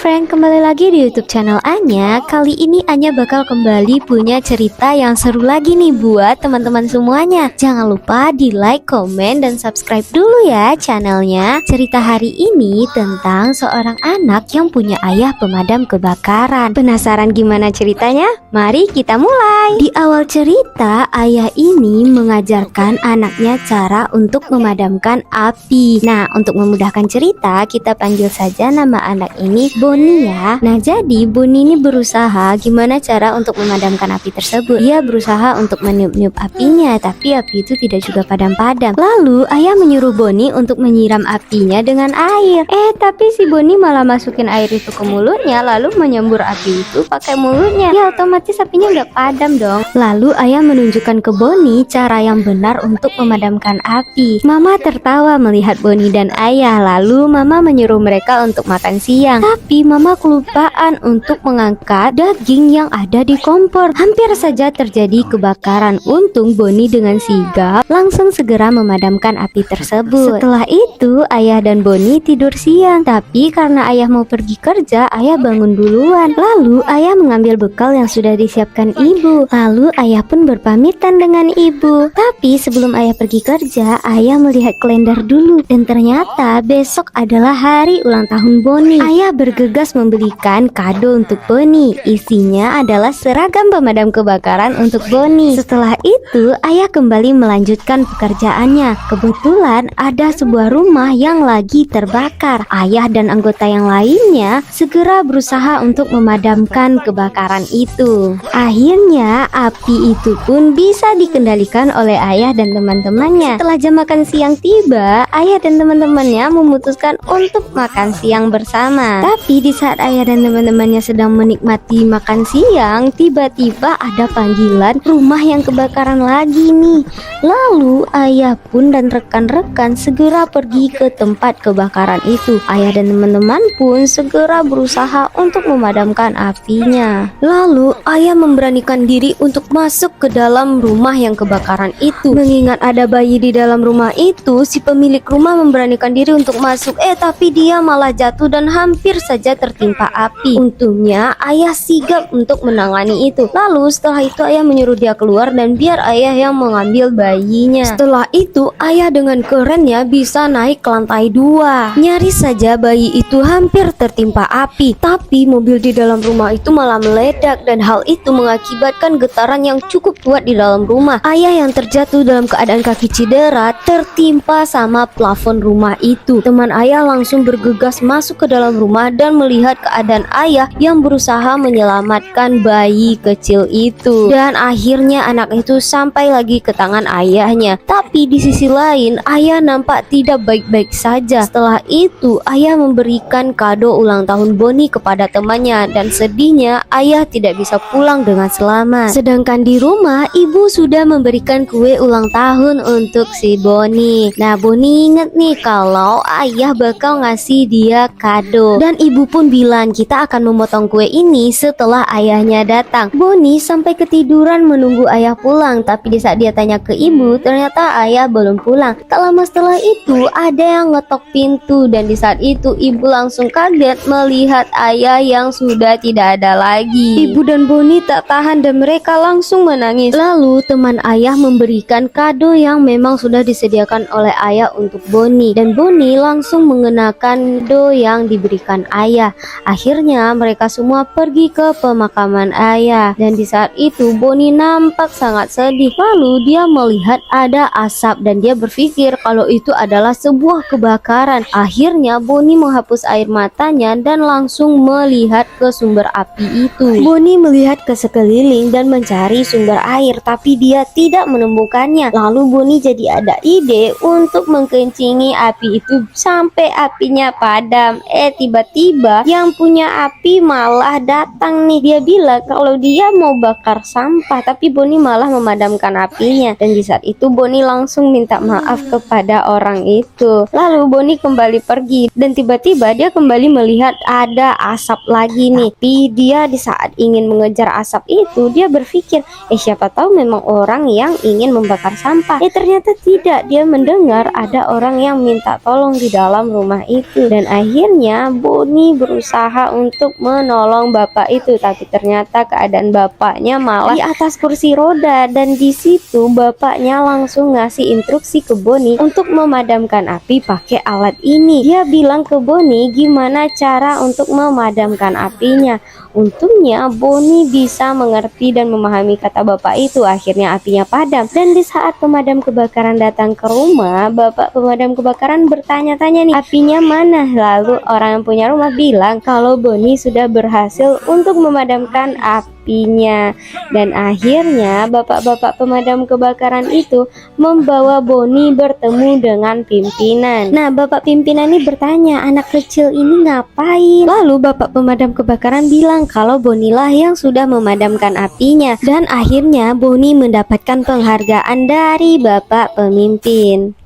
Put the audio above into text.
friend, kembali lagi di YouTube channel Anya. Kali ini Anya bakal kembali punya cerita yang seru lagi nih buat teman-teman semuanya. Jangan lupa di like, komen, dan subscribe dulu ya channelnya. Cerita hari ini tentang seorang anak yang punya ayah pemadam kebakaran. Penasaran gimana ceritanya? Mari kita mulai. Di awal cerita, ayah ini mengajarkan anaknya cara untuk memadamkan api. Nah, untuk memudahkan cerita, kita panggil saja nama anak ini Boni ya. Nah, jadi Boni ini berusaha gimana cara untuk memadamkan api tersebut. Dia berusaha untuk meniup-niup apinya, tapi api itu tidak juga padam-padam. Lalu ayah menyuruh Boni untuk menyiram apinya dengan air. Tapi si Boni malah masukin air itu ke mulutnya, lalu menyembur api itu pakai mulutnya. Ya otomatis apinya nggak padam dong. Lalu ayah menunjukkan ke Boni cara yang benar untuk memadamkan api. Mama tertawa melihat Boni dan ayah. Lalu mama menyuruh mereka untuk makan siang. Tapi mama kelupaan untuk mengangkat daging yang ada di kompor. Hampir saja terjadi kebakaran. Untung Boni dengan sigap langsung segera memadamkan api tersebut. Setelah itu ayah dan Boni tidur siang. Tapi karena ayah mau pergi kerja, ayah bangun duluan. Lalu ayah mengambil bekal yang sudah disiapkan ibu. Lalu ayah pun berpamitan dengan ibu. Tapi sebelum ayah pergi kerja, ayah melihat kalender dulu. Dan ternyata besok adalah hari ulang tahun Boni. Ayah bergegas membelikan kado untuk Boni. Isinya adalah seragam pemadam kebakaran untuk Boni. Setelah itu, ayah kembali melanjutkan pekerjaannya. Kebetulan ada sebuah rumah yang lagi terbakar. Ayah dan anggota yang lainnya segera berusaha untuk memadamkan kebakaran itu. Akhirnya, api itu pun bisa dikendalikan oleh ayah dan teman-temannya. Setelah jam makan siang tiba, ayah dan teman-temannya memutuskan untuk makan siang bersama. Tapi di saat ayah dan teman-temannya sedang menikmati makan siang, tiba-tiba ada panggilan rumah yang kebakaran lagi nih. Lalu ayah pun dan rekan-rekan segera pergi ke tempat kebakaran itu. Ayah dan teman-teman pun segera berusaha untuk memadamkan apinya. Lalu ayah memberanikan diri untuk masuk ke dalam rumah yang kebakaran itu. Mengingat ada bayi di dalam rumah itu, si pemilik rumah memberanikan diri untuk masuk. Tapi dia malah jatuh dan hampir saja tertimpa api. Untungnya ayah sigap untuk menangani itu. Lalu setelah itu ayah menyuruh dia keluar dan biar ayah yang mengambil bayinya. Setelah itu ayah dengan kerennya bisa naik ke lantai 2. Nyaris saja bayi itu hampir tertimpa api. Tapi mobil di dalam rumah itu malah meledak dan hal itu mengakibatkan getaran yang cukup kuat di dalam rumah. Ayah yang terjatuh dalam keadaan kaki cedera tertimpa sama plafon rumah itu. Teman ayah langsung bergegas masuk ke dalam rumah dan melihat keadaan ayah yang berusaha menyelamatkan bayi kecil itu. Dan akhirnya anak itu sampai lagi ke tangan ayahnya. Tapi di sisi lain ayah nampak tidak baik-baik saja. Setelah itu ayah memberikan kado ulang tahun Boni kepada temannya dan sedihnya ayah tidak bisa pulang dengan selamat. Sedangkan di rumah ibu sudah memberikan kue ulang tahun untuk si Boni. Nah, Boni inget nih kalau ayah bakal ngasih dia kado. Dan ibu pun bilang kita akan memotong kue ini setelah ayahnya datang. Boni sampai ketiduran menunggu ayah pulang. Tapi di saat dia tanya ke ibu, ternyata ayah belum pulang. Tak lama setelah itu ada yang ngetok pintu. Dan di saat itu ibu langsung kaget melihat ayah yang sudah tidak ada lagi. Ibu dan Boni tak tahan dan mereka langsung menangis. Lalu teman ayah memberikan kado yang memang sudah disediakan oleh ayah untuk Boni. Dan Boni langsung mengenakan kado yang diberikan ayah. Akhirnya mereka semua pergi ke pemakaman ayah. Dan di saat itu Boni nampak sangat sedih. Lalu dia melihat ada asap dan dia berpikir kalau itu adalah sebuah kebakaran. Akhirnya Boni menghapus air matanya dan langsung melihat ke sumber api itu. Boni melihat ke sekeliling dan mencari sumber air, tapi dia tidak menemukannya. Lalu Boni jadi ada ide untuk mengkencingi api itu sampai apinya padam. Tiba-tiba yang punya api malah datang nih. Dia bilang kalau dia mau bakar sampah, tapi Boni malah memadamkan apinya. Dan di saat itu Boni langsung minta maaf kepada orang itu. Lalu Boni kembali pergi dan tiba-tiba dia kembali melihat ada asap lagi nih. Tapi dia di saat ingin mengejar asap itu, dia berpikir siapa tahu memang orang yang ingin membakar sampah. Ternyata tidak. Dia mendengar ada orang yang minta tolong di dalam rumah itu. Dan akhirnya Boni Boni berusaha untuk menolong bapak itu, tapi ternyata keadaan bapaknya malah di atas kursi roda. Dan di situ bapaknya langsung ngasih instruksi ke Boni untuk memadamkan api pakai alat ini. Dia bilang ke Boni gimana cara untuk memadamkan apinya. Untungnya Boni bisa mengerti dan memahami kata bapak itu. Akhirnya apinya padam. Dan di saat pemadam kebakaran datang ke rumah, bapak pemadam kebakaran bertanya-tanya nih, apinya mana? Lalu orang yang punya rumah bilang kalau Boni sudah berhasil untuk memadamkan apinya. Dan akhirnya bapak-bapak pemadam kebakaran itu membawa Boni bertemu dengan pimpinan. Nah, bapak pimpinan ini bertanya, anak kecil ini ngapain? Lalu bapak pemadam kebakaran bilang kalau Boni lah yang sudah memadamkan apinya. Dan akhirnya Boni mendapatkan penghargaan dari bapak pemimpin.